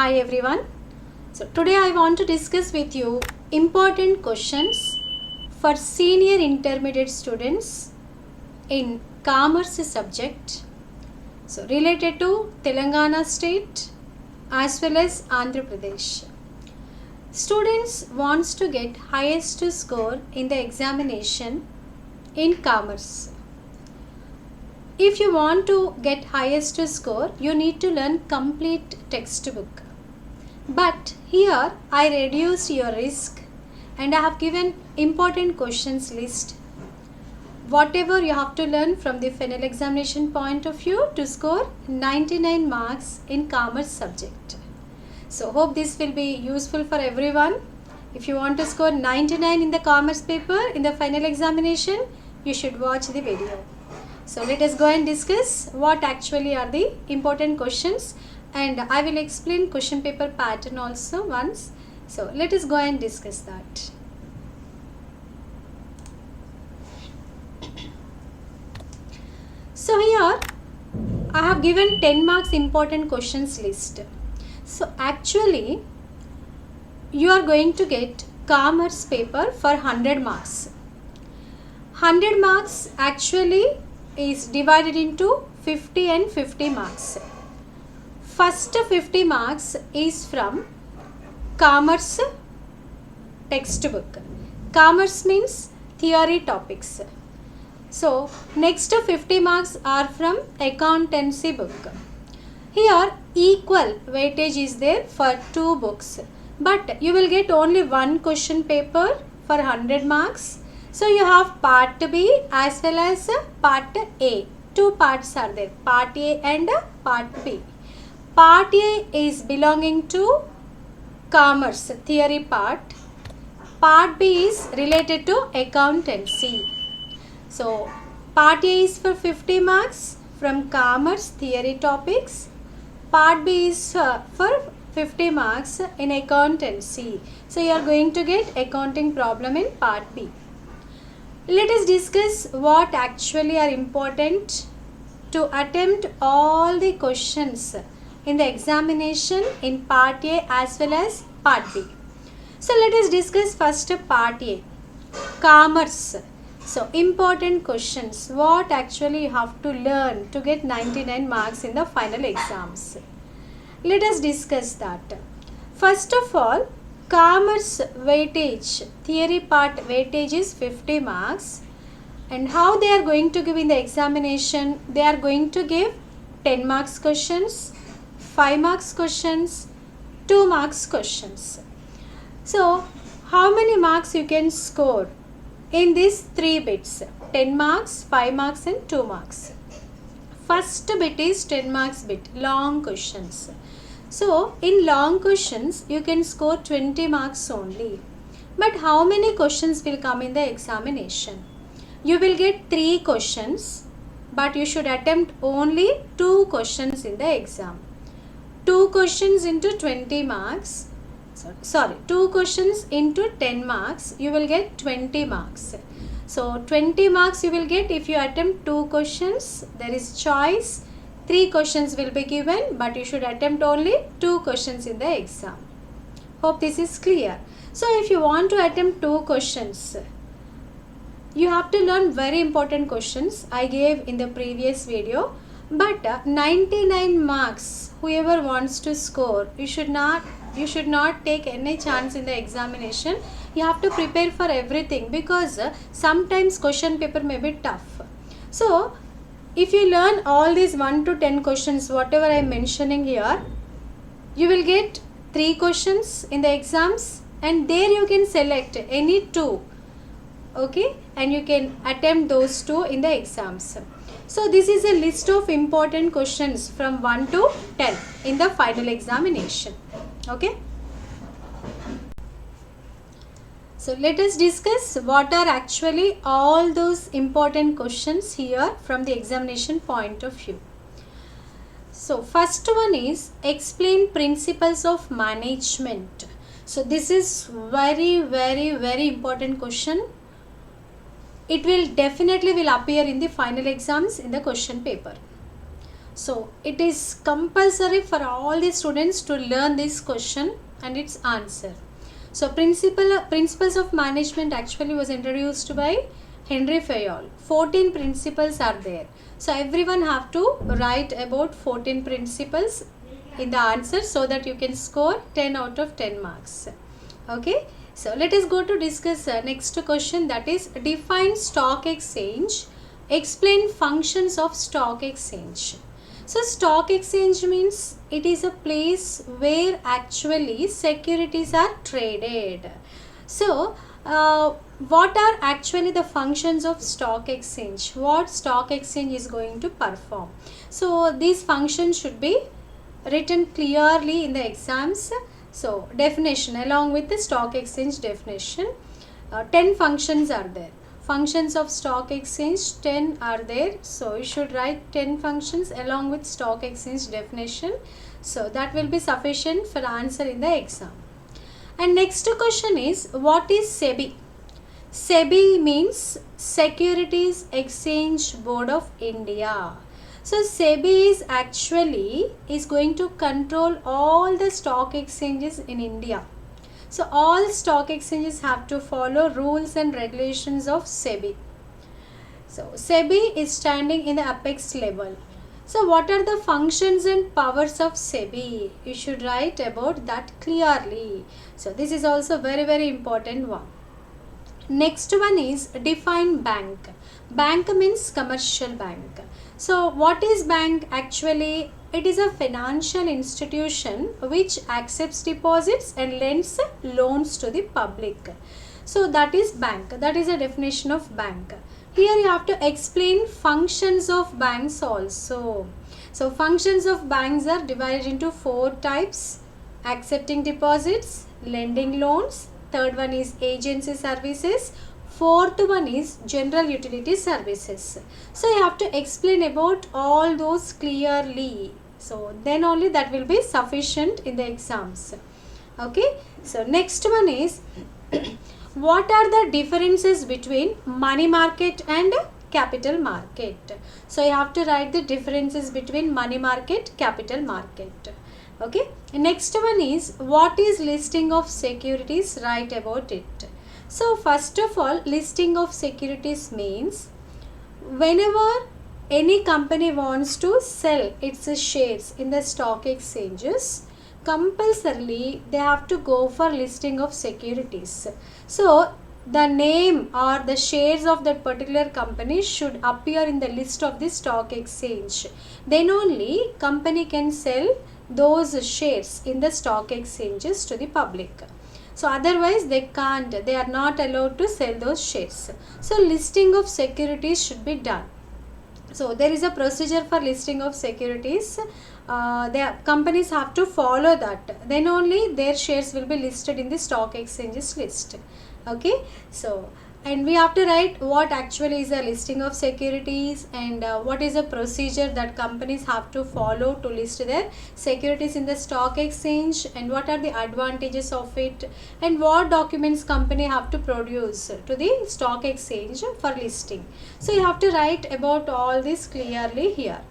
Hi everyone. So today I want to discuss with you important questions for senior intermediate students in commerce subject. So related to Telangana state as well as Andhra Pradesh. Students wants to get highest score in the examination in commerce. If you want to get highest score, you need to learn complete textbook. But here I reduced your risk and I have given important questions list. Whatever you have to learn from the final examination point of view to score 99 marks in commerce subject. So hope this will be useful for everyone. If you want to score 99 in the commerce paper in the final examination, you should watch the video. So let us go and discuss what actually are the important questions, and I will explain question paper pattern also once. So let us go and discuss that. So here I have given 10 marks important questions list. So actually you are going to get commerce paper for 100 marks. 100 marks actually is divided into 50 and 50 marks. First 50 marks is from commerce textbook. Commerce means theory topics. So next 50 marks are from accountancy book. Here equal weightage is there for two books, but you will get only one question paper for 100 marks. So you have part B as well as part A. Two parts are there, part A and part B. Part A is belonging to commerce theory part. Part B is related to accountancy. So part A is for 50 marks from commerce theory topics. Part B is for 50 marks in accountancy. So you are going to get accounting problem in part B. Let us discuss what actually are important to attempt all the questions in the examination in part A as well as part B. So let us discuss first part A, commerce. So important questions, what actually you have to learn to get 99 marks in the final exams. Let us discuss that. First of all, commerce weightage, theory part weightage is 50 marks, and how they are going to give in the examination, they are going to give 10 marks questions, 5 marks questions, 2 marks questions. So how many marks you can score in these 3 bits? 10 marks, 5 marks and 2 marks. First bit is 10 marks bit, long questions. So in long questions you can score 20 marks only. But how many questions will come in the examination? You will get 3 questions, but you should attempt only 2 questions in the exam. 2 questions into 20 marks. 2 questions into 10 marks, you will get 20 marks. So 20 marks you will get if you attempt 2 questions. There is choice. 3 questions will be given, but you should attempt only 2 questions in the exam. Hope this is clear. So if you want to attempt 2 questions, you have to learn very important questions I gave in the previous video. But 99 marks, whoever wants to score, you should not take any chance in the examination. You have to prepare for everything, because sometimes question paper may be tough. So if you learn all these 1 to 10 questions, whatever I am mentioning here, you will get 3 questions in the exams, and there you can select any 2. Okay, and you can attempt those 2 in the exams. So this is a list of important questions from 1 to 10 in the final examination. Okay. So let us discuss what are actually all those important questions here from the examination point of view. So first one is explain principles of management. So this is very important question. It will definitely appear in the final exams in the question paper. So it is compulsory for all the students to learn this question and its answer. So principles of management actually was introduced by Henry Fayol. 14 principles are there. So everyone have to write about 14 principles in the answer so that you can score 10 out of 10 marks. Okay. So let us go to discuss next question, that is define stock exchange. Explain functions of stock exchange. So stock exchange means it is a place where actually securities are traded. So what are actually the functions of stock exchange? What stock exchange is going to perform? So these functions should be written clearly in the exams. So definition along with the stock exchange definition, 10 functions are there. Functions of stock exchange 10 are there. So you should write 10 functions along with stock exchange definition. So that will be sufficient for answer in the exam. And next question is, what is SEBI? SEBI means Securities Exchange Board of India. So SEBI is going to control all the stock exchanges in India. So all stock exchanges have to follow rules and regulations of SEBI. So SEBI is standing in the apex level. So what are the functions and powers of SEBI? You should write about that clearly. So this is also very important one. Next one is define bank. Bank means commercial bank. So what is bank actually? It is a financial institution which accepts deposits and lends loans to the public. So that is bank. That is a definition of bank. Here you have to explain functions of banks also. So functions of banks are divided into 4 types: accepting deposits, lending loans, third one is agency services, fourth one is general utility services. So you have to explain about all those clearly. So then only that will be sufficient in the exams. Okay. So next one is what are the differences between money market and capital market? So you have to write the differences between money market, capital market. Okay. Next one is what is listing of securities? Write about it. So first of all, listing of securities means whenever any company wants to sell its shares in the stock exchanges, compulsorily they have to go for listing of securities. So the name or the shares of that particular company should appear in the list of the stock exchange. Then only company can sell those shares in the stock exchanges to the public. So otherwise they can't, they are not allowed to sell those shares. So listing of securities should be done. So there is a procedure for listing of securities. The companies have to follow that. Then only their shares will be listed in the stock exchanges list. Okay. So and we have to write what actually is a listing of securities and what is a procedure that companies have to follow to list their securities in the stock exchange, and what are the advantages of it, and what documents company have to produce to the stock exchange for listing. So you have to write about all this clearly here.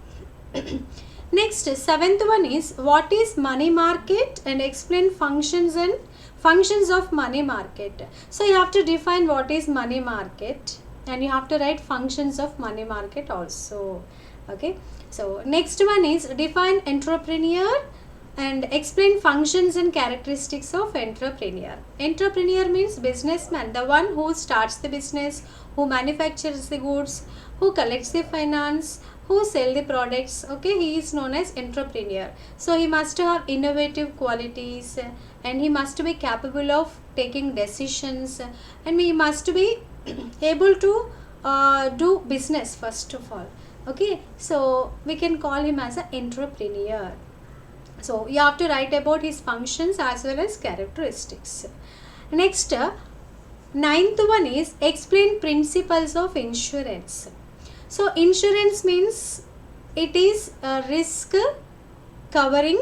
Next, seventh one is what is money market and explain functions of money market. So you have to define what is money market and you have to write functions of money market also. Okay. So next one is define entrepreneur and explain functions and characteristics of entrepreneur. Entrepreneur means businessman, the one who starts the business, who manufactures the goods, who collects the finance, who sell the products. Okay, he is known as entrepreneur. So he must have innovative qualities and he must be capable of taking decisions and he must be able to do business first of all. Okay, so we can call him as an entrepreneur. So you have to write about his functions as well as characteristics. Next, ninth one is explain principles of insurance. So insurance means it is a risk covering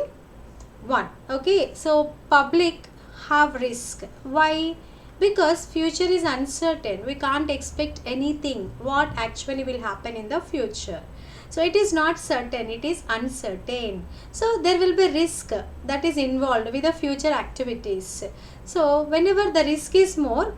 one. Okay, so public have risk. Why? Because future is uncertain. We can't expect anything what actually will happen in the future. So it is not certain, it is uncertain. So there will be risk that is involved with the future activities. So whenever the risk is more,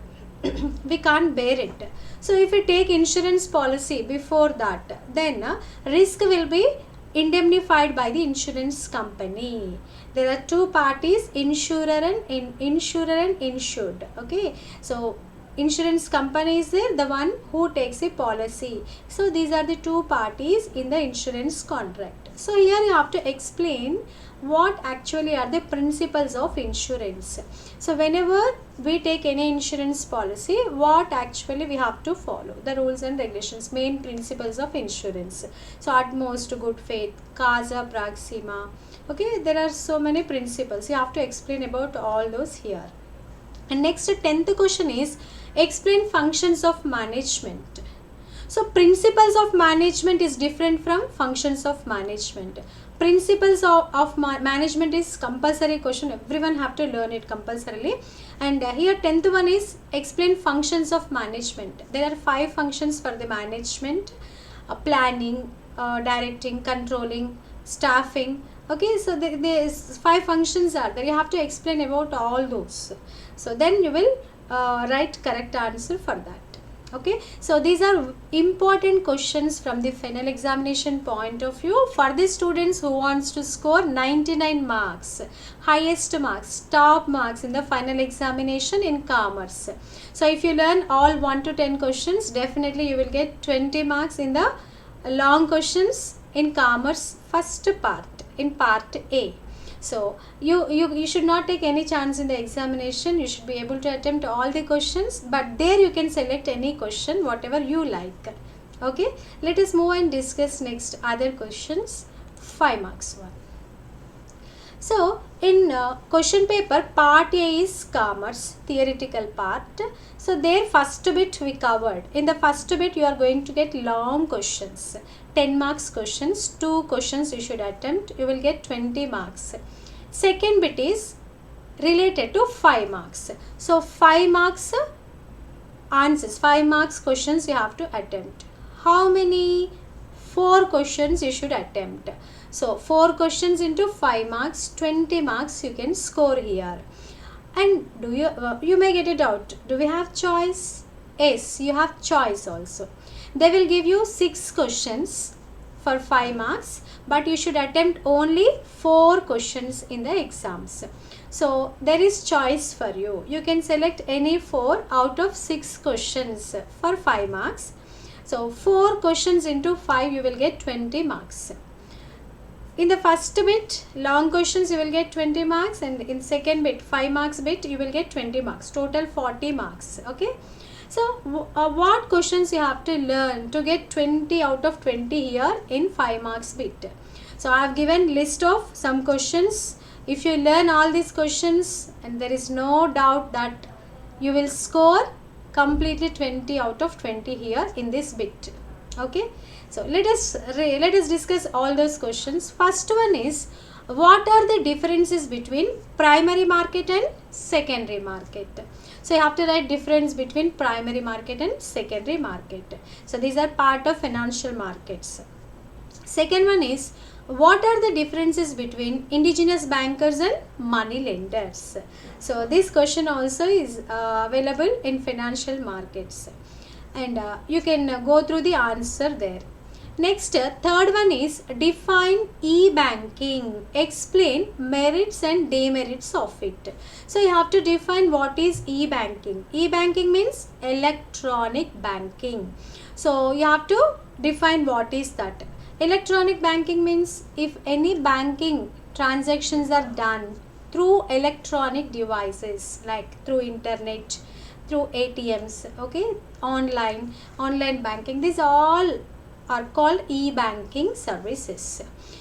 we can't bear it. So if we take insurance policy before that, then risk will be indemnified by the insurance company. There are two parties, insurer and insured. Okay, so insurance company is there, the one who takes a policy. So these are the two parties in the insurance contract. So here you have to explain what actually are the principles of insurance. So whenever we take any insurance policy, what actually we have to follow, the rules and regulations, main principles of insurance. So utmost good faith, causa proxima. Okay, there are so many principles, you have to explain about all those here. And next 10th question is explain functions of management. So principles of management is different from functions of management. Principles of management is compulsory question, everyone have to learn it compulsorily. And here 10th one is explain functions of management. There are 5 functions for the management: planning, directing, controlling, staffing. Okay, so there 5 functions are there, you have to explain about all those. So then you will write correct answer for that. Okay, so these are important questions from the final examination point of view for the students who wants to score 99 marks, highest marks, top marks in the final examination in commerce. So if you learn all 1 to 10 questions, definitely you will get 20 marks in the long questions in commerce first part, in part A. So you should not take any chance in the examination. You should be able to attempt all the questions, but there you can select any question whatever you like. Okay, let us move and discuss next other questions. 5 marks one. So in question paper part A is commerce, theoretical part. So there first bit we covered. In the first bit you are going to get long questions, 10 marks questions, 2 questions you should attempt, you will get 20 marks. Second bit is related to 5 marks. So 5 marks answers, 5 marks questions you have to attempt. How many? 4 questions you should attempt. So 4 questions into 5 marks, 20 marks you can score here. And do you may get a doubt, do we have choice? Yes, you have choice also. They will give you 6 questions for 5 marks, but you should attempt only 4 questions in the exams. So there is choice for you. You can select any 4 out of 6 questions for 5 marks. So 4 questions into 5 you will get 20 marks. In the first bit, long questions you will get 20 marks, and in second bit, 5 marks bit, you will get 20 marks. Total 40 marks. Okay. So what questions you have to learn to get 20 out of 20 here in 5 marks bit. So I have given list of some questions. If you learn all these questions, and there is no doubt that you will score completely 20 out of 20 here in this bit. Okay. So let us discuss all those questions. First one is, what are the differences between primary market and secondary market? So you have to write difference between primary market and secondary market. So these are part of financial markets. Second one is, what are the differences between indigenous bankers and money lenders? So this question also is available in financial markets, and you can go through the answer there. Next, third one is define e-banking. Explain merits and demerits of it. So you have to define what is e-banking. E-banking means electronic banking. So you have to define what is that. Electronic banking means if any banking transactions are done through electronic devices like through internet, through ATMs, okay, online banking, these all are called e-banking services.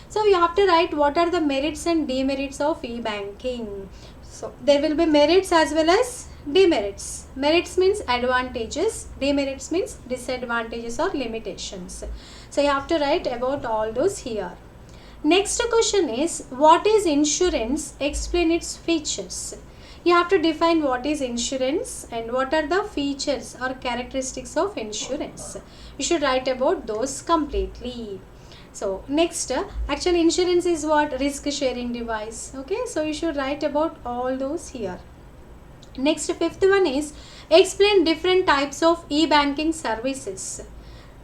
So you have to write what are the merits and demerits of e-banking. So there will be merits as well as demerits. Merits means advantages, demerits means disadvantages or limitations. So you have to write about all those here. Next question is, what is insurance? Explain its features. You have to define what is insurance and what are the features or characteristics of insurance. You should write about those completely. So next, actually insurance is what? Risk sharing device. Okay, so you should write about all those here. Next, fifth one is explain different types of e-banking services.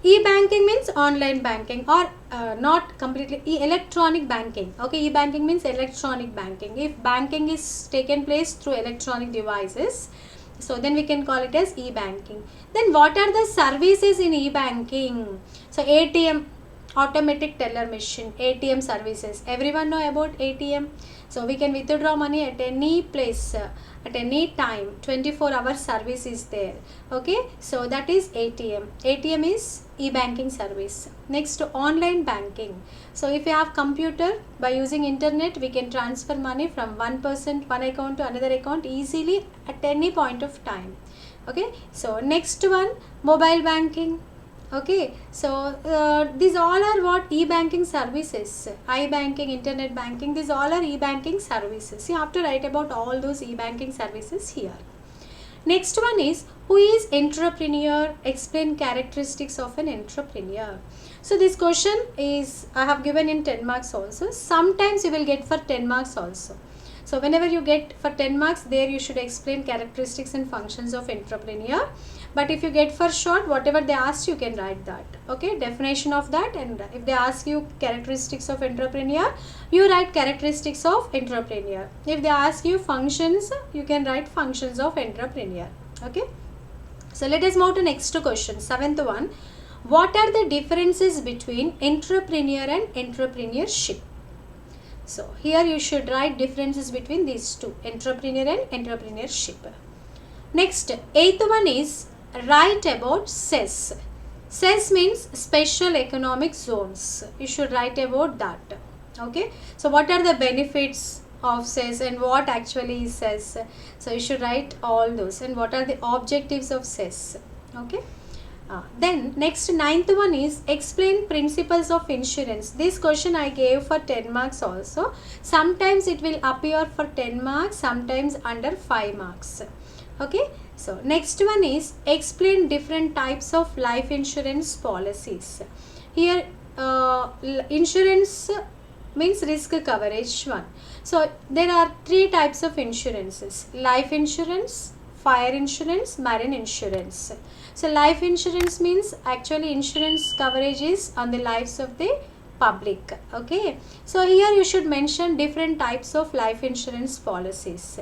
E-banking means online banking, or not completely electronic banking. Okay, e-banking means electronic banking. If banking is taken place through electronic devices, so then we can call it as e-banking. Then what are the services in e-banking? So ATM, automatic teller machine, ATM services. Everyone know about ATM. So we can withdraw money at any place, at any time. 24-hour service is there. Okay, so that is ATM. ATM is e-banking service. Next, online banking. So if you have computer, by using internet, we can transfer money from one account to another account easily at any point of time. Okay, so next one, mobile banking. Okay, so these all are what? E-banking services. I-banking, internet banking, these all are e-banking services. You have to write about all those e-banking services here. Next one is, who is entrepreneur? Explain characteristics of an entrepreneur. So this question is, I have given in 10 marks also. Sometimes you will get for 10 marks also. So whenever you get for 10 marks, there you should explain characteristics and functions of entrepreneur. But if you get for short, whatever they asked, you can write that. Okay, definition of that, and if they ask you characteristics of entrepreneur, you write characteristics of entrepreneur. If they ask you functions, you can write functions of entrepreneur. Okay, so let us move to next question, seventh one. What are the differences between entrepreneur and entrepreneurship? So here you should write differences between these two, entrepreneur and entrepreneurship. Next, eighth one is write about CEZ. CEZ means special economic zones. You should write about that. Okay, so what are the benefits of CEZ and what actually is CEZ? So you should write all those, and what are the objectives of CEZ. Okay. Then next, ninth one is explain principles of insurance. This question I gave for 10 marks also. Sometimes it will appear for 10 marks, sometimes under 5 marks. Okay, so next one is explain different types of life insurance policies. Here insurance means risk coverage one. So there are three types of insurances: life insurance, fire insurance, marine insurance. So life insurance means actually insurance coverage is on the lives of the public. Okay, so here you should mention different types of life insurance policies.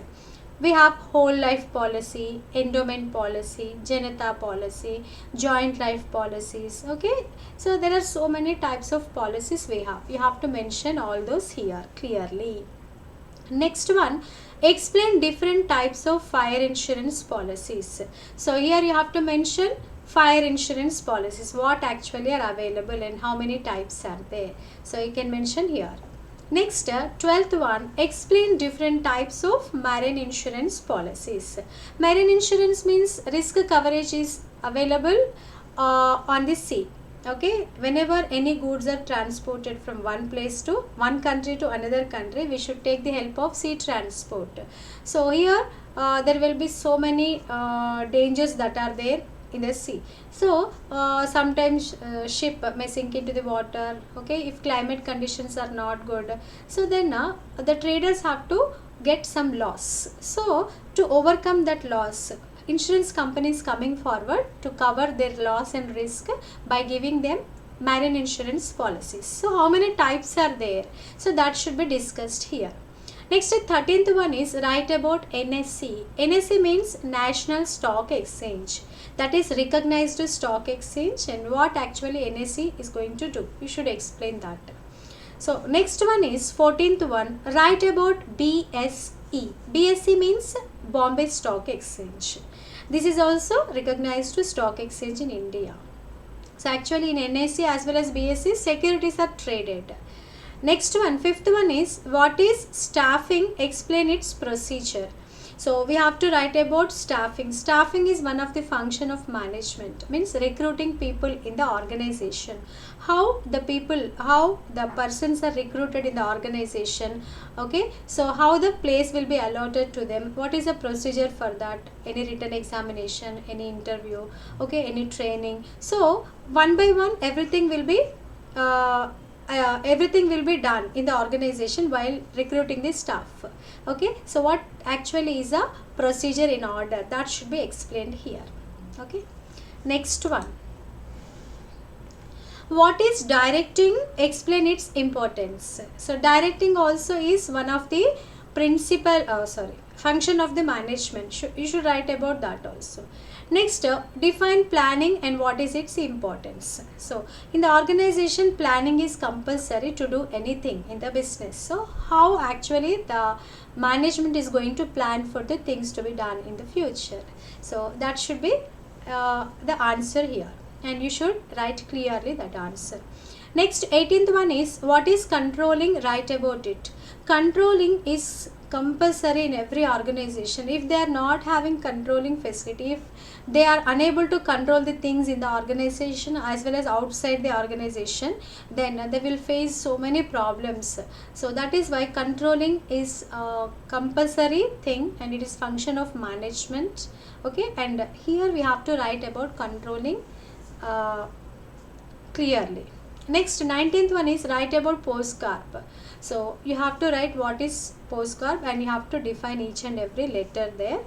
We have whole life policy, endowment policy, Janata policy, joint life policies. Okay, so there are so many types of policies we have. You have to mention all those here clearly. Next one, explain different types of fire insurance policies. So here you have to mention fire insurance policies, what actually are available and how many types are there. So you can mention here. Next, 12th one, explain different types of marine insurance policies. Marine insurance means risk coverage is available on the sea. Okay, whenever any goods are transported from one place to one country to another country, we should take the help of sea transport. So here there will be so many dangers that are there in the sea. So sometimes ship may sink into the water. Okay, if climate conditions are not good, so then the traders have to get some loss. So to overcome that loss, insurance companies coming forward to cover their loss and risk by giving them marine insurance policies. So how many types are there? So that should be discussed here. Next, 13th one is write about NSE. NSE means National Stock Exchange. That is recognized stock exchange, and what actually NSE is going to do. You should explain that. So next one is 14th one, write about BSE. BSE means Bombay Stock Exchange. This is also recognized stock exchange in India. So actually in NSE as well as BSE, securities are traded. Next one, fifth one is what is staffing? Explain its procedure. So we have to write about staffing. Staffing is one of the function of management, means recruiting people in the organization. How the persons are recruited in the organization. Okay, so how the place will be allotted to them. What is the procedure for that? Any written examination, any interview, okay, any training. So one by one everything will be everything will be done in the organization while recruiting the staff. Okay, so what actually is a procedure in order, that should be explained here. Okay, next one, what is directing? Explain its importance. So directing also is one of the principal function of the management. You should write about that also. Next, define planning and what is its importance. So in the organization, planning is compulsory to do anything in the business. So how actually the management is going to plan for the things to be done in the future. So that should be the answer here, and you should write clearly that answer. Next, 18th one is what is controlling? Write about it. Controlling is compulsory in every organization. If they are not having controlling facility, if they are unable to control the things in the organization as well as outside the organization, then they will face so many problems. So that is why controlling is a compulsory thing and it is function of management. Okay, and here we have to write about controlling clearly. Next, 19th one is write about post-carp. So you have to write what is post-carp and you have to define each and every letter there.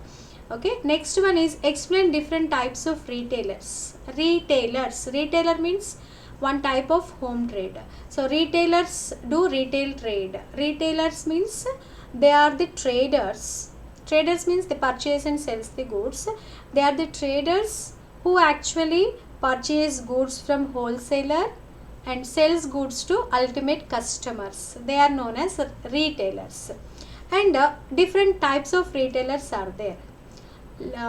Okay, next one is explain different types of retailers. Retailer means one type of home trade. So retailers do retail trade. Retailers means they are the traders. Traders means they purchase and sells the goods. They are the traders who actually purchase goods from wholesaler and sells goods to ultimate customers. They are known as retailers. And different types of retailers are there.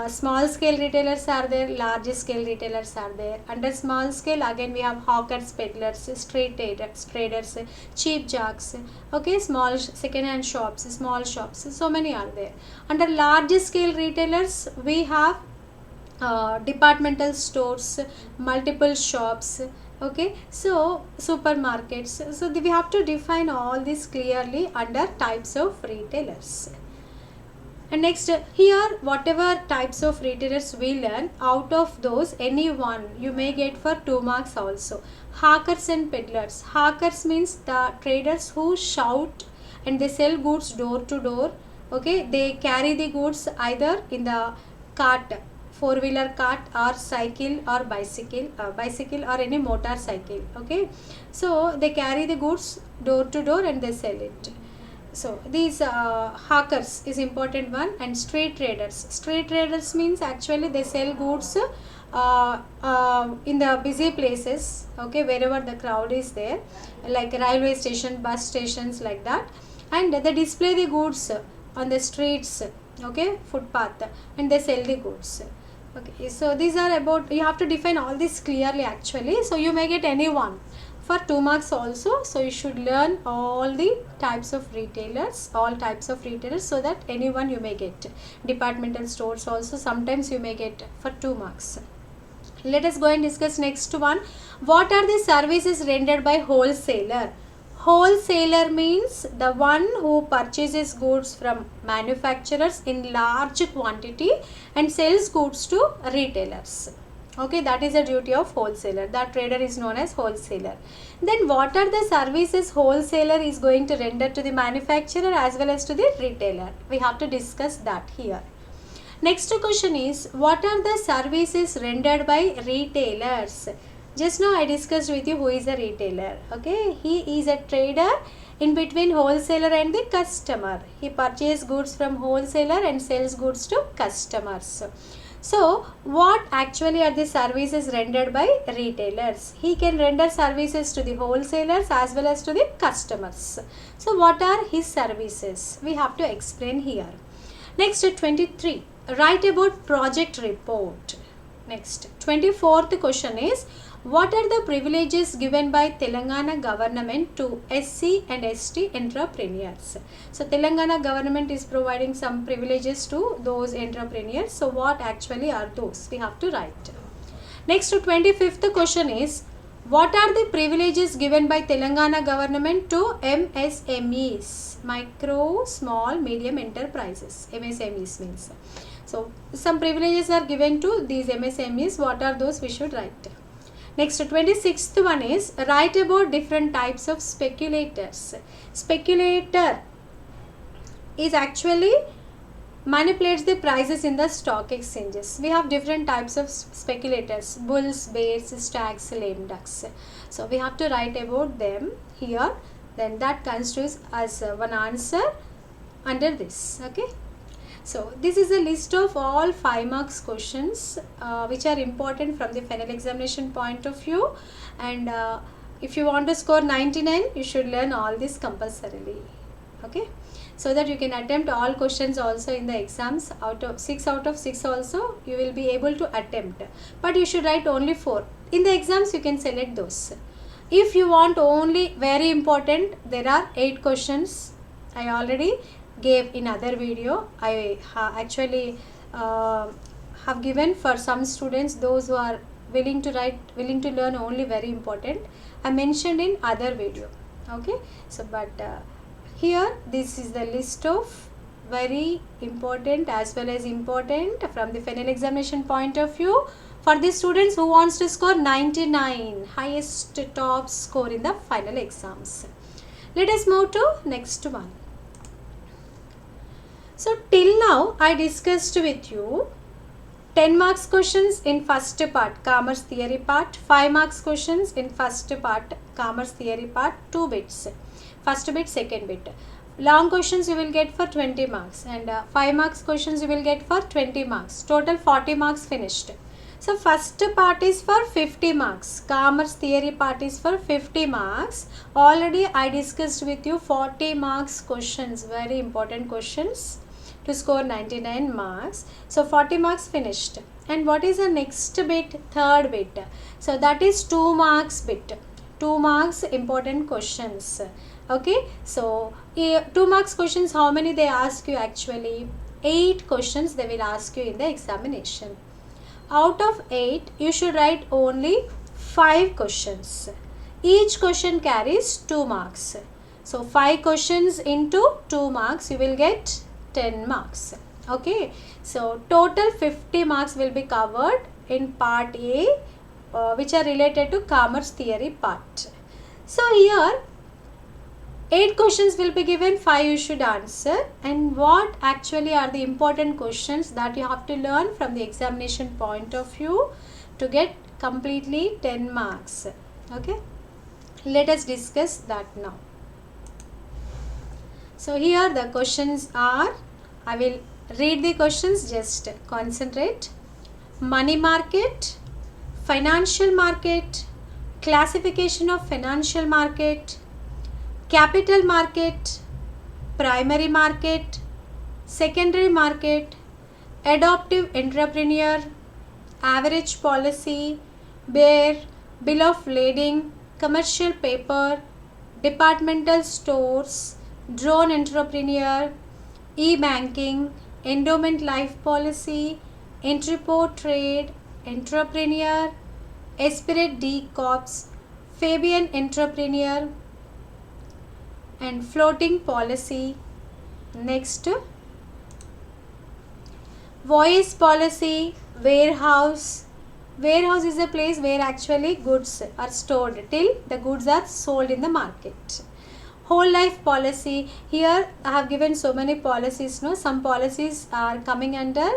Small scale retailers are there, large scale retailers are there. Under small scale, again we have hawkers, peddlers, street traders, cheap jacks, okay, small second hand shops, small shops, so many are there. Under large scale retailers, we have departmental stores, multiple shops, okay, so supermarkets. So we have to define all this clearly under types of retailers. And next, here whatever types of retailers we learn, out of those any one you may get for 2 marks also. Hawkers and peddlers. Hawkers means the traders who shout and they sell goods door to door. Okay, they carry the goods either in the cart, 4-wheeler cart or cycle or bicycle or any motorcycle. Okay, so they carry the goods door to door and they sell it. So these hawkers is important one. And street traders means actually they sell goods in the busy places, okay, wherever the crowd is there, like railway station, bus stations, like that, and they display the goods on the streets, okay, footpath, and they sell the goods. Okay, so these are about, you have to define all this clearly actually. So you may get any one for 2 marks also. So you should learn all the types of retailers, so that anyone you may get. Departmental stores also sometimes you may get for 2 marks. Let us go and discuss next one. What are the services rendered by wholesaler? Wholesaler means the one who purchases goods from manufacturers in large quantity and sells goods to retailers. Okay, that is the duty of wholesaler. That trader is known as wholesaler. Then what are the services wholesaler is going to render to the manufacturer as well as to the retailer? We have to discuss that here. Next question is, what are the services rendered by retailers? Just now I discussed with you who is a retailer. Okay, he is a trader in between wholesaler and the customer. He purchases goods from wholesaler and sells goods to customers. So what actually are the services rendered by retailers? He can render services to the wholesalers as well as to the customers. So what are his services? We have to explain here. Next, 23. Write about project report. Next, 24th question is, what are the privileges given by Telangana government to SC and ST entrepreneurs? So Telangana government is providing some privileges to those entrepreneurs. So what actually are those? We have to write. Next, 25th question is, what are the privileges given by Telangana government to MSMEs? Micro, small, medium enterprises. MSMEs means. So some privileges are given to these MSMEs. What are those? We should write. Next, 26th one is write about different types of speculators. Speculator is actually manipulates the prices in the stock exchanges. We have different types of speculators: bulls, bears, stags, lame ducks. So we have to write about them here. Then that constitutes as one answer under this. Okay. So this is a list of all 5 marks questions which are important from the final examination point of view, and if you want to score 99, you should learn all this compulsorily. Okay, so that you can attempt all questions also in the exams. Out of 6 also you will be able to attempt, but you should write only 4. In the exams you can select those. If you want only very important, there are 8 questions. I already gave in other video. I actually have given for some students, those who are willing to learn only very important. I mentioned in other video. Okay, so but here this is the list of very important as well as important from the final examination point of view for the students who wants to score 99, highest top score in the final exams. Let us move to next one. So till now I discussed with you 10 marks questions in first part, commerce theory part, 5 marks questions in first part, commerce theory part, 2 bits. First bit, second bit. Long questions you will get for 20 marks, and 5 marks questions you will get for 20 marks. Total 40 marks finished. So first part is for 50 marks. Commerce theory part is for 50 marks. Already I discussed with you 40 marks questions, very important questions to score 99 marks. So 40 marks finished. And what is the next bit? Third bit. So that is 2 marks bit. 2 marks important questions. Okay, so 2 marks questions, how many they ask you actually? 8 questions they will ask you in the examination. Out of 8, you should write only 5 questions. Each question carries 2 marks. So 5 questions into 2 marks, you will get 10 marks. Okay, so total 50 marks will be covered in part A, which are related to commerce theory part. So here 8 questions will be given, 5 you should answer. And what actually are the important questions that you have to learn from the examination point of view to get completely 10 marks. Okay, let us discuss that now. So here the questions are, I will read the questions, just concentrate. Money market, financial market, classification of financial market, capital market, primary market, secondary market, adaptive entrepreneur, average policy, bear, bill of lading, commercial paper, departmental stores, drone entrepreneur, e-banking, endowment life policy, entrepot trade, entrepreneur, Esprit D Corps, Fabian entrepreneur, and floating policy. Next, voice policy, warehouse. Warehouse is a place where actually goods are stored till the goods are sold in the market. Whole life policy, here I have given so many policies. No, some policies are coming under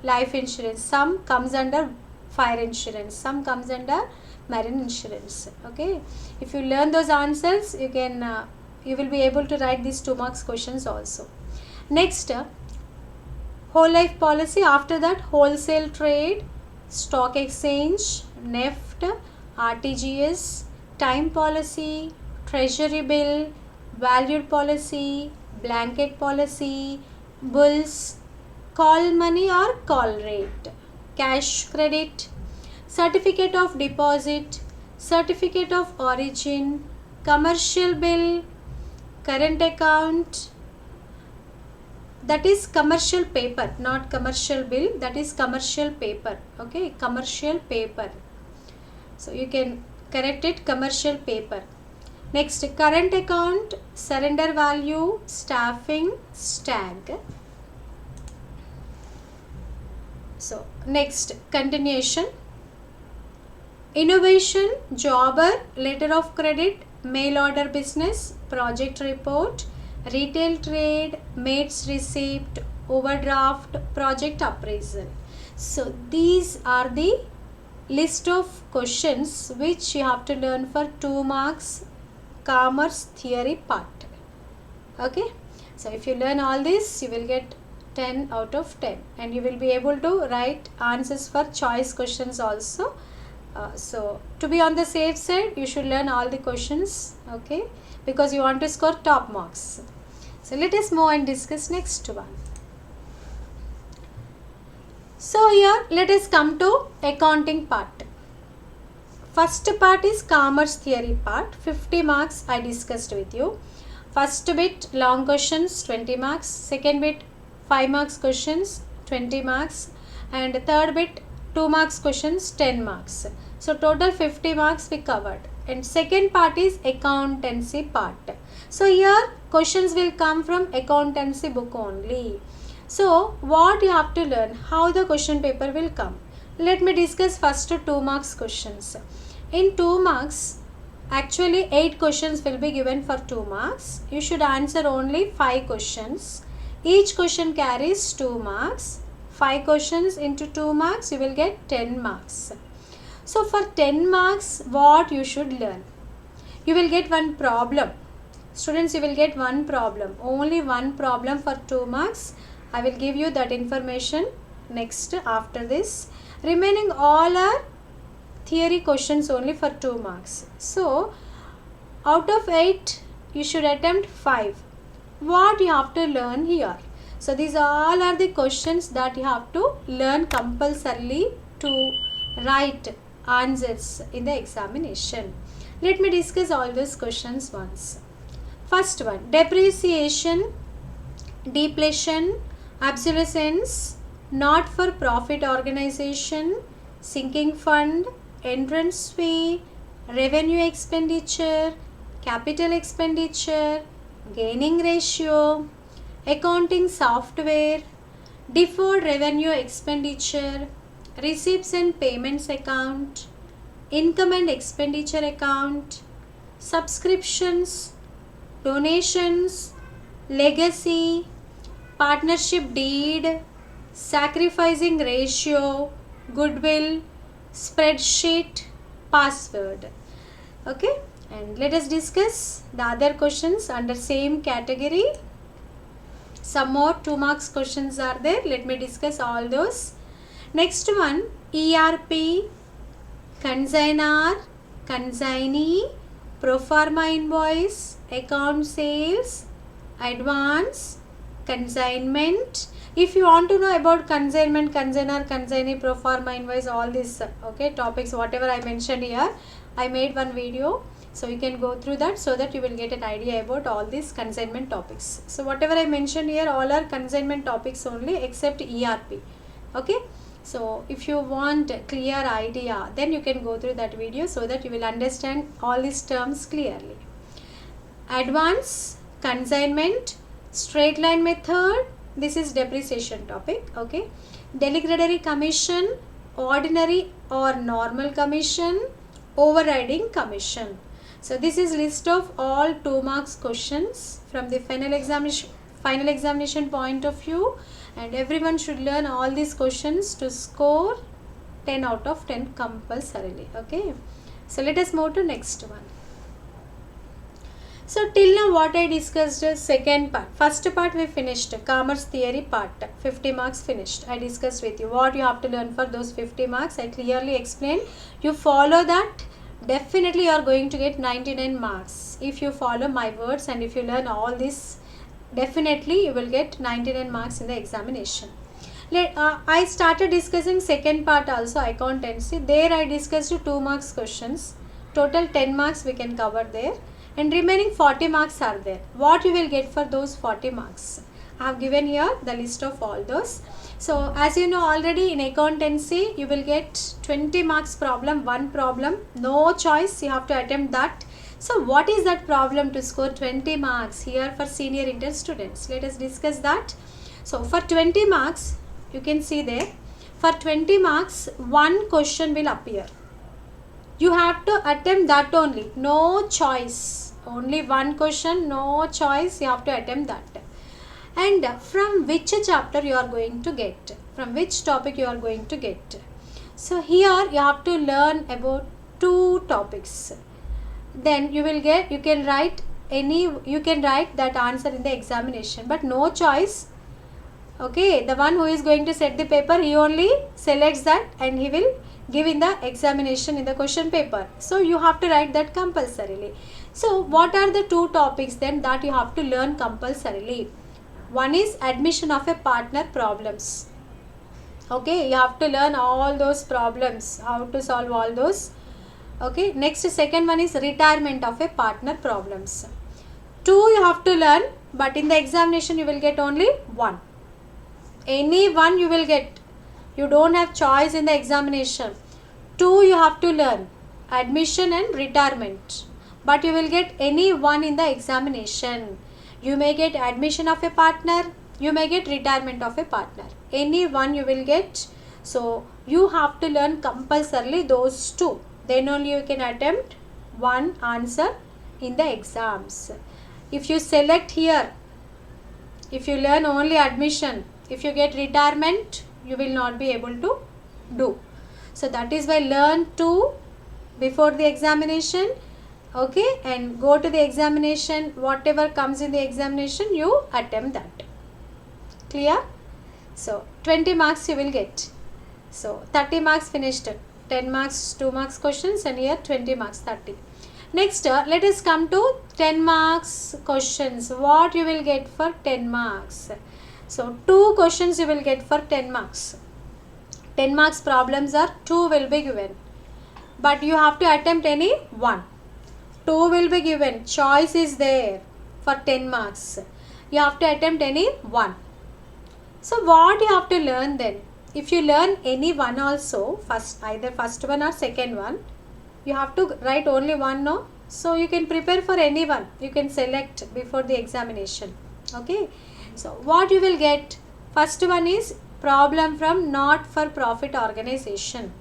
life insurance, some comes under fire insurance, some comes under marine insurance. Okay, if you learn those answers, you can you will be able to write these 2 marks questions also. Next, whole life policy. After that, wholesale trade, stock exchange, NEFT, RTGS, time policy, treasury bill, valued policy, blanket policy, bulls, call money or call rate, cash credit, certificate of deposit, certificate of origin, commercial bill, current account, that is commercial paper, not commercial bill, that is commercial paper. Okay, commercial paper, so you can correct it, commercial paper. Next, current account, surrender value, staffing, stag. So next, continuation. Innovation, jobber, letter of credit, mail order business, project report, retail trade, mates receipt, overdraft, project appraisal. So these are the list of questions which you have to learn for 2 marks commerce theory part. Okay, so if you learn all this, you will get 10 out of 10 and you will be able to write answers for choice questions also. So to be on the safe side, you should learn all the questions, okay, because you want to score top marks. So let us move and discuss next one. So here let us come to accounting part. First part is commerce theory part, 50 marks I discussed with you. First bit long questions 20 marks, second bit 5 marks questions 20 marks, and third bit 2 marks questions 10 marks. So total 50 marks we covered. And second part is accountancy part. So here questions will come from accountancy book only. So what you have to learn, how the question paper will come. Let me discuss first 2 marks questions. In 2 marks, actually 8 questions will be given for 2 marks. You should answer only 5 questions. Each question carries 2 marks. 5 questions into 2 marks, you will get 10 marks. So for 10 marks, what you should learn? You will get one problem. Students, you will get one problem. Only one problem for 2 marks. I will give you that information next after this. Remaining all are theory questions only for 2 marks. So out of 8, you should attempt 5. What you have to learn here? So these all are the questions that you have to learn compulsorily to write answers in the examination. Let me discuss all these questions once. First one, depreciation, depletion, obsolescence, not for profit organization, sinking fund, entrance fee, revenue expenditure, capital expenditure, gaining ratio, accounting software, deferred revenue expenditure, receipts and payments account, income and expenditure account, subscriptions, donations, legacy, partnership deed, sacrificing ratio, goodwill, spreadsheet, password. Okay, and let us discuss the other questions under same category. Some more 2 marks questions are there. Let me discuss all those. Next one, ERP, consignor, consignee, proforma invoice, account sales, advance, consignment. If you want to know about consignment, consignor, consignee, proforma invoice, all these okay topics, whatever I mentioned here, I made one video. So you can go through that so that you will get an idea about all these consignment topics. So whatever I mentioned here, all are consignment topics only except ERP. Okay. So if you want a clear idea, then you can go through that video so that you will understand all these terms clearly. Advance, consignment, straight line method, this is depreciation topic. Okay. Delegatory commission, ordinary or normal commission, overriding commission. So this is list of all 2 marks questions from the final examination point of view, and everyone should learn all these questions to score 10 out of 10 compulsorily. Okay. So let us move to next one. So till now what I discussed is second part. First part we finished, commerce theory part, 50 marks finished. I discussed with you what you have to learn for those 50 marks. I clearly explained. You follow that, definitely you are going to get 99 marks. If you follow my words and if you learn all this, definitely you will get 99 marks in the examination. I started discussing second part also, accountancy. There I discussed 2 marks questions. Total 10 marks we can cover there. And remaining 40 marks are there. What you will get for those 40 marks? I have given here the list of all those. So as you know already, in accountancy you will get 20 marks problem, one problem, no choice, you have to attempt that. So what is that problem to score 20 marks here for senior inter students? Let us discuss that. So for 20 marks, you can see there, for 20 marks one question will appear. you have to attempt that only, no choice, only one question, no choice, you have to attempt that. And from which chapter you are going to get, from which topic you are going to get. So here you have to learn about 2 topics, then you will get, you can write that answer in the examination, but no choice. Okay, the one who is going to set the paper, he only selects that and he will give in the examination in the question paper. So you have to write that compulsorily. So what are the 2 topics then that you have to learn compulsorily? One is admission of a partner problems. Okay, you have to learn all those problems, how to solve all those. Okay, next, second one is retirement of a partner problems. 2 you have to learn, but in the examination you will get only 1. Any one you will get, you don't have choice in the examination. 2 you have to learn, admission and retirement, but you will get any one in the examination. You may get admission of a partner, you may get retirement of a partner, any one you will get. So you have to learn compulsorily those 2, then only you can attempt one answer in the exams. If you select here, if you learn only admission, if you get retirement, you will not be able to do. So that is why learn 2 before the examination. Okay, and go to the examination, whatever comes in the examination you attempt that. Clear? So 20 marks you will get. So 30 marks finished, 10 marks 2 marks questions, and here 20 marks 30. Next, let us come to 10 marks questions. What you will get for 10 marks? So 2 questions you will get for 10 marks. 10 marks problems are 2 will be given, but you have to attempt any one. 2 will be given, choice is there for 10 marks. You have to attempt any one. So what you have to learn then? If you learn any one also, either first one or second one, you have to write only one, no? So you can prepare for any one. You can select before the examination. Okay. So what you will get? First one is problem from not-for-profit organization.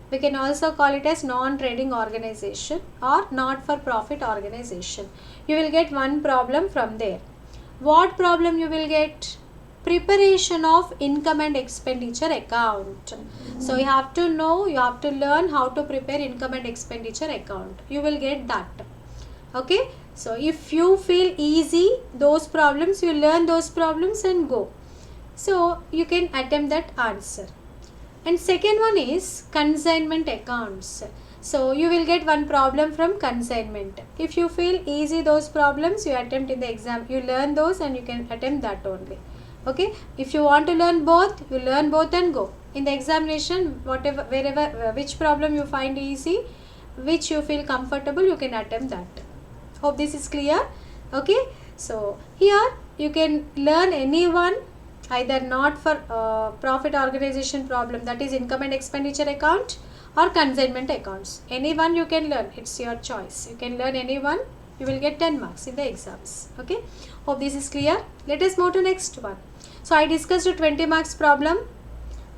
We can also call it as non-trading organization or not-for-profit organization. You will get one problem from there. What problem you will get? Preparation of income and expenditure account. So you have to know, you have to learn how to prepare income and expenditure account. You will get that. Okay. So if you feel easy those problems, you learn those problems and go. So you can attempt that answer. And second one is consignment accounts. So you will get one problem from consignment. If you feel easy those problems, you attempt in the exam, you learn those and you can attempt that only. Okay. If you want to learn both, you learn both and go. In the examination, whatever, wherever, which problem you find easy, which you feel comfortable, you can attempt that. Hope this is clear. Okay. So here you can learn any one, either not for profit organization problem, that is income and expenditure account, or consignment accounts. Any one you can learn, it's your choice. You can learn any one, you will get 10 marks in the exams. Okay. Hope this is clear. Let us move to next one. So I discussed a 20 marks problem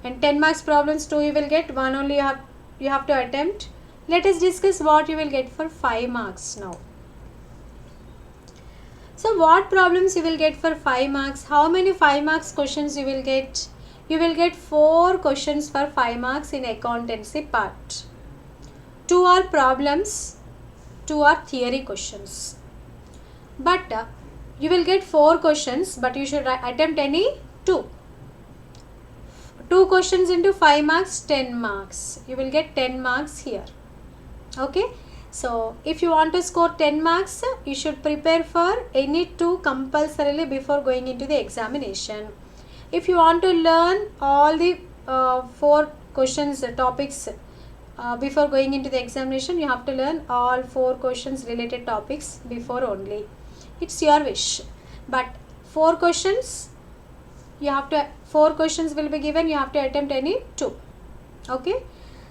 and 10 marks problems 2 you will get, one only you have to attempt. Let us discuss what you will get for 5 marks now. So what problems you will get for 5 marks? How many 5 marks questions you will get? You will get 4 questions for 5 marks in accountancy part. 2 are problems, 2 are theory questions. But you will get 4 questions, but you should attempt any 2. 2 questions into 5 marks, 10 marks. You will get 10 marks here. Okay. So if you want to score 10 marks, you should prepare for any 2 compulsorily before going into the examination. If you want to learn all the 4 questions, topics before going into the examination, you have to learn all 4 questions related topics before only. It's your wish. But 4 questions, 4 questions will be given, you have to attempt any 2. Okay.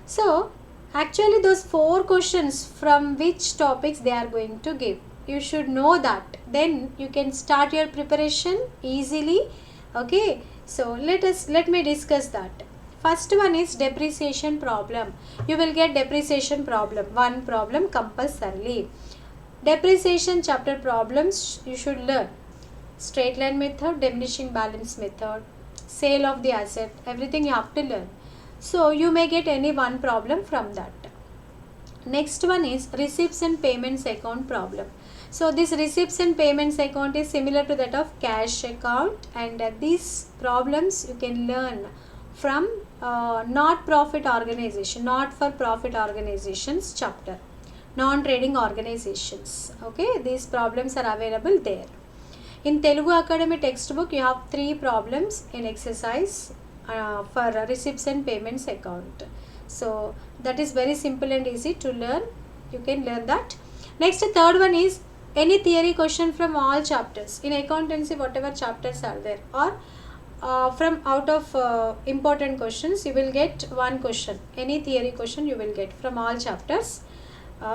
So actually those 4 questions, from which topics they are going to give, you should know that. Then you can start your preparation easily. Okay. So let me discuss that. First one is depreciation problem. You will get depreciation problem, one problem compulsorily. Depreciation chapter problems you should learn. Straight line method, diminishing balance method, sale of the asset, everything you have to learn. So you may get any one problem from that. Next one is receipts and payments account problem. So this receipts and payments account is similar to that of cash account, and these problems you can learn from not profit organization, not for profit organizations chapter, non-trading organizations. Okay, these problems are available there. In Telugu Academy textbook, you have 3 problems in exercise for receipts and payments account. So that is very simple and easy to learn. You can learn that. Next, third one is any theory question from all chapters. In accountancy, whatever chapters are there, or from out of important questions, you will get one question. Any theory question you will get from all chapters.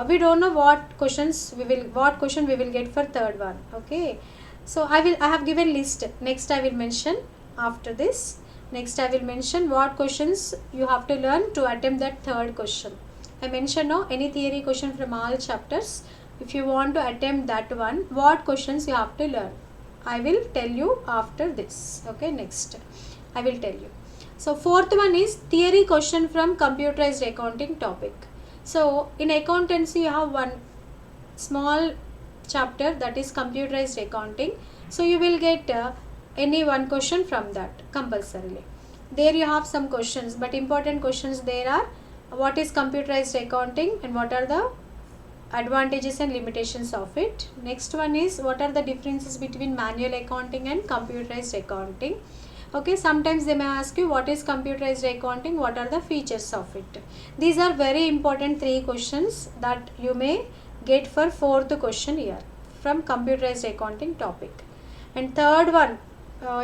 We don't know what question we will get for third one. Okay. So I have given list. Next I will mention after this. Next I will mention what questions you have to learn to attempt that third question. I mentioned now any theory question from all chapters. If you want to attempt that one, what questions you have to learn, I will tell you after this. Okay, next I will tell you. So fourth one is theory question from computerized accounting topic. So in accountancy you have one small chapter, that is computerized accounting. So you will get any one question from that compulsorily. There you have some questions, but important questions there are: what is computerized accounting and what are the advantages and limitations of it. Next one is what are the differences between manual accounting and computerized accounting. Okay, sometimes they may ask you what is computerized accounting, what are the features of it. These are very important 3 questions that you may get for fourth question here from computerized accounting topic. And third one,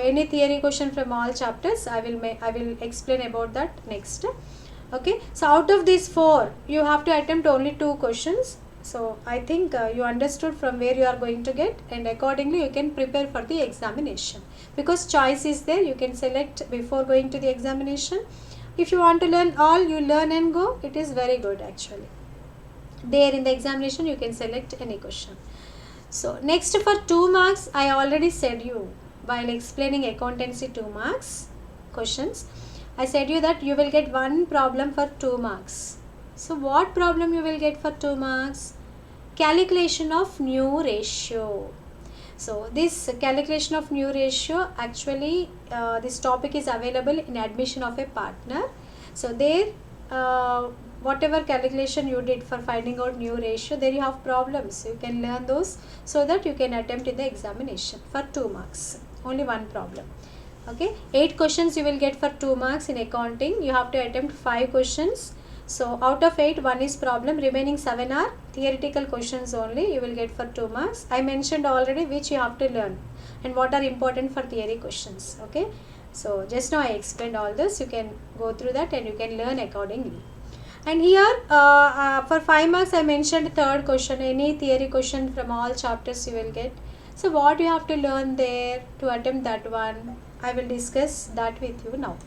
any theory question from all chapters, I will explain about that next. Okay, so out of these 4 you have to attempt only 2 questions. So I think you understood from where you are going to get, and accordingly you can prepare for the examination, because choice is there. You can select before going to the examination. If you want to learn all, you learn and go, it is very good actually. There in the examination you can select any question. So next, for 2 marks, I already said you while explaining accountancy 2 marks questions, I said you that you will get one problem for 2 marks. So what problem you will get for 2 marks? Calculation of new ratio. So this calculation of new ratio, actually this topic is available in admission of a partner. So there whatever calculation you did for finding out new ratio, there you have problems. You can learn those so that you can attempt in the examination for 2 marks. Only one problem. Okay, 8 questions you will get for 2 marks in accounting. You have to attempt 5 questions. So out of 8, 1 is problem, remaining 7 are theoretical questions only. You will get for 2 marks. I mentioned already which you have to learn and what are important for theory questions. Okay, so just now I explained all this. You can go through that and you can learn accordingly. And here for 5 marks I mentioned third question, any theory question from all chapters you will get. So what you have to learn there to attempt that one, I will discuss that with you now.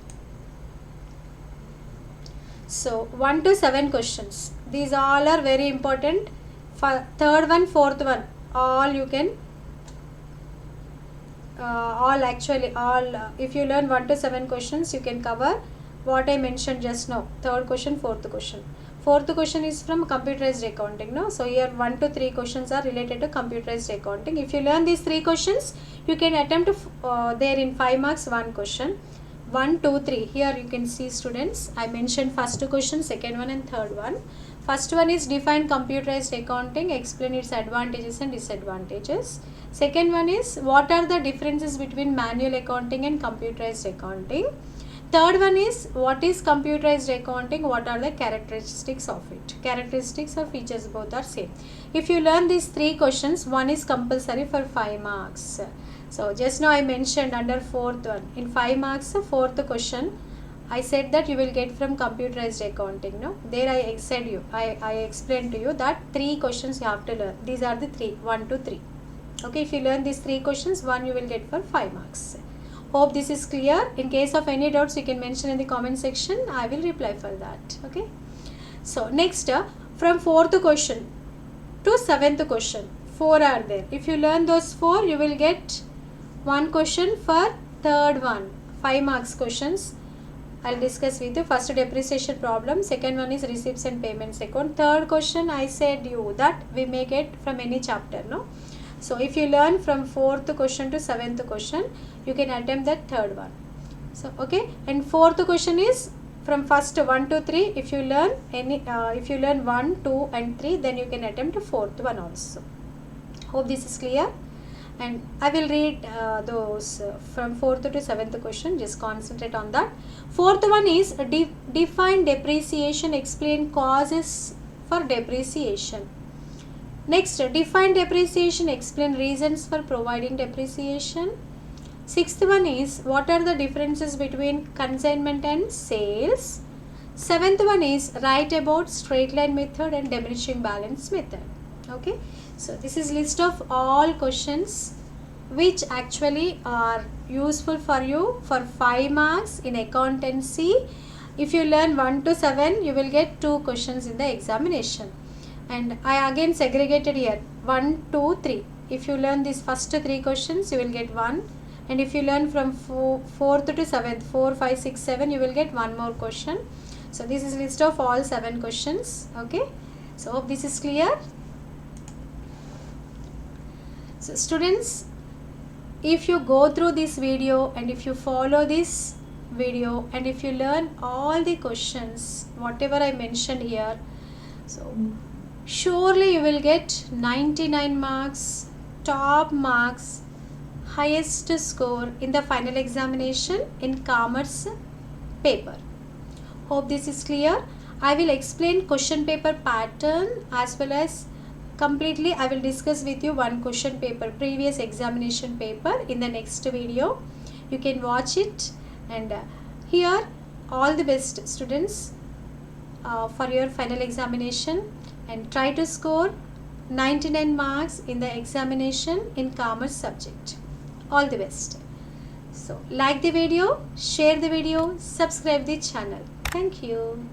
So 1 to 7 questions, these all are very important. For third one, fourth one, all you can if you learn 1 to 7 questions, you can cover what I mentioned just now. Third question, fourth question. Fourth question is from computerized accounting, no? So here 1 to 3 questions are related to computerized accounting. If you learn these 3 questions, you can attempt there in 5 marks 1 question. 1, 2, 3. Here you can see, students, I mentioned first question, second one and third one. First one is define computerized accounting, explain its advantages and disadvantages. Second one is what are the differences between manual accounting and computerized accounting. Third one is what is computerized accounting, what are the characteristics of it. Characteristics or features both are same. If you learn these 3 questions, one is compulsory for 5 marks. So just now I mentioned under fourth one, in 5 marks, fourth question, I said that you will get from computerized accounting. No, there I explained to you that 3 questions you have to learn. These are the 3, 1 to 3. Okay, if you learn these 3 questions, one you will get for 5 marks. Hope this is clear. In case of any doubts, you can mention in the comment section. I will reply for that. Okay. So next, from 4th question to 7th question, 4 are there. If you learn those 4, you will get 1 question for 3rd one. 5 marks questions. I'll discuss with you. First, depreciation problem. Second one is receipts and payments account. Third question, I said you that we may get from any chapter, no? So if you learn from 4th question to 7th question, you can attempt that 3rd one. So okay, and 4th question is from first 1 to 3. If you learn if you learn 1, 2 and 3, then you can attempt a 4th one also. Hope this is clear. And I will read those from 4th to 7th question. Just concentrate on that. 4th one is define depreciation, explain causes for depreciation. Next, define depreciation, explain reasons for providing depreciation. 6th one is what are the differences between consignment and sales. 7th one is write about straight line method and diminishing balance method. Okay, so this is list of all questions which actually are useful for you for 5 marks in accountancy. If you learn 1 to 7, you will get 2 questions in the examination. And I again segregated here 1, 2, 3. If you learn these first 3 questions, you will get 1. And if you learn from 4th to 7th, 4, 5, 6, 7, you will get 1 more question. So this is list of all 7 questions. Okay. So hope this is clear. So students, if you go through this video and if you follow this video and if you learn all the questions, whatever I mentioned here, so surely you will get 99 marks, top marks, highest score in the final examination in commerce paper. Hope this is clear. I will explain question paper pattern as well as completely I will discuss with you one question paper, previous examination paper in the next video. You can watch it. And here all the best students for your final examination, and try to score 99 marks in the examination in commerce subject. All the best. So like the video, share the video, subscribe the channel. Thank you.